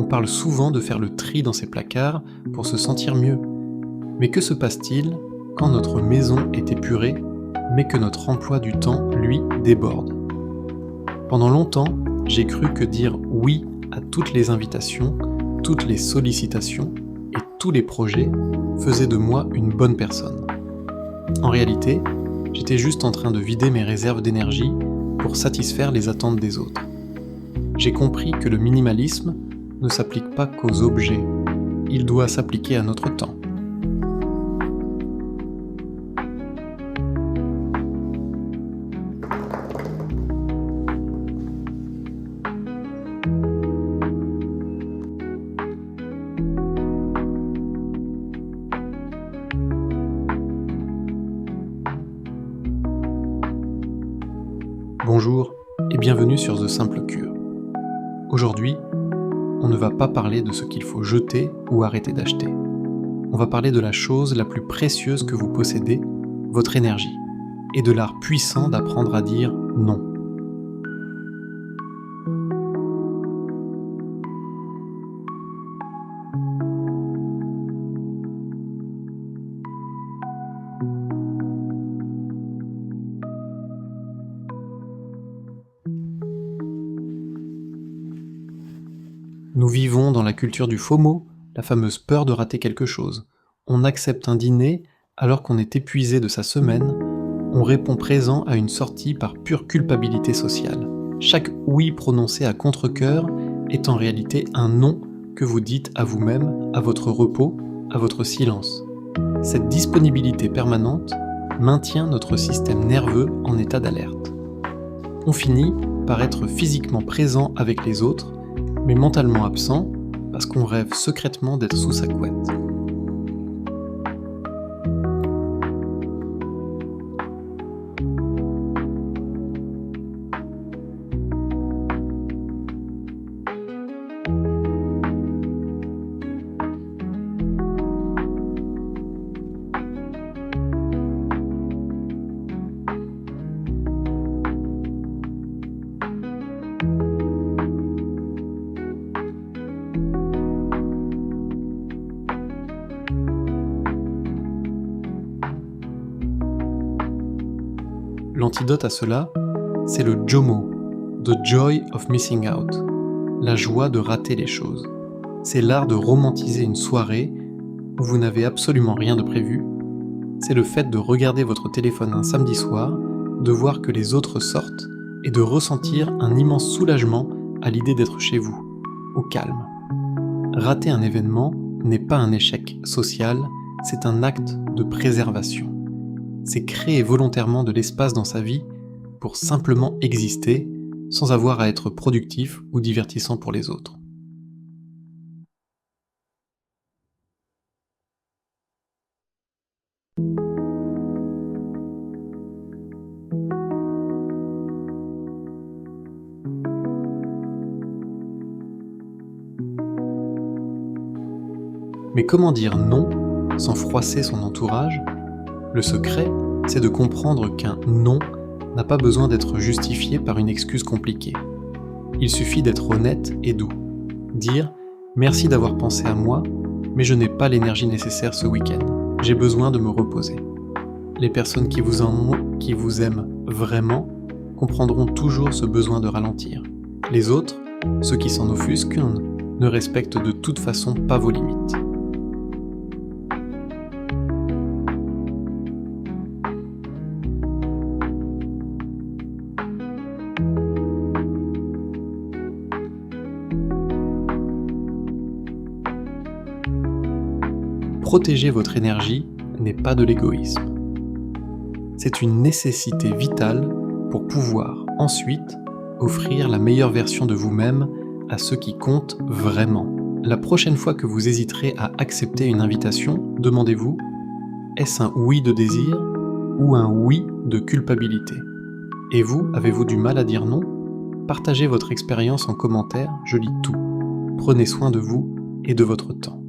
parle souvent de faire le tri dans ses placards pour se sentir mieux. Mais que se passe-t-il quand notre maison est épurée, mais que notre emploi du temps, lui, déborde ? Pendant longtemps, j'ai cru que dire oui à toutes les invitations, toutes les sollicitations et tous les projets faisait de moi une bonne personne. En réalité, j'étais juste en train de vider mes réserves d'énergie pour satisfaire les attentes des autres. J'ai compris que le minimalisme ne s'applique pas qu'aux objets, il doit s'appliquer à notre temps. Bonjour et bienvenue sur The Simple Cure. Aujourd'hui, on ne va pas parler de ce qu'il faut jeter ou arrêter d'acheter. On va parler de la chose la plus précieuse que vous possédez, votre énergie, et de l'art puissant d'apprendre à dire non. Nous vivons dans la culture du FOMO, la fameuse peur de rater quelque chose. On accepte un dîner alors qu'on est épuisé de sa semaine, on répond présent à une sortie par pure culpabilité sociale. Chaque oui prononcé à contre-cœur est en réalité un non que vous dites à vous-même, à votre repos, à votre silence. Cette disponibilité permanente maintient notre système nerveux en état d'alerte. On finit par être physiquement présent avec les autres, mais mentalement absent parce qu'on rêve secrètement d'être sous sa couette. L'antidote à cela, c'est le JOMO, The Joy of Missing Out, la joie de rater les choses. C'est l'art de romantiser une soirée où vous n'avez absolument rien de prévu. C'est le fait de regarder votre téléphone un samedi soir, de voir que les autres sortent et de ressentir un immense soulagement à l'idée d'être chez vous, au calme. Rater un événement n'est pas un échec social, c'est un acte de préservation. C'est créer volontairement de l'espace dans sa vie pour simplement exister sans avoir à être productif ou divertissant pour les autres. Mais comment dire non sans froisser son entourage ? Le secret, c'est de comprendre qu'un non n'a pas besoin d'être justifié par une excuse compliquée. Il suffit d'être honnête et doux. Dire « Merci d'avoir pensé à moi, mais je n'ai pas l'énergie nécessaire ce week-end. J'ai besoin de me reposer. » Les personnes qui vous aiment vraiment comprendront toujours ce besoin de ralentir. Les autres, ceux qui s'en offusquent, ne respectent de toute façon pas vos limites. Protéger votre énergie n'est pas de l'égoïsme. C'est une nécessité vitale pour pouvoir ensuite offrir la meilleure version de vous-même à ceux qui comptent vraiment. La prochaine fois que vous hésiterez à accepter une invitation, demandez-vous, est-ce un oui de désir ou un oui de culpabilité ? Et vous, avez-vous du mal à dire non ? Partagez votre expérience en commentaire, je lis tout. Prenez soin de vous et de votre temps.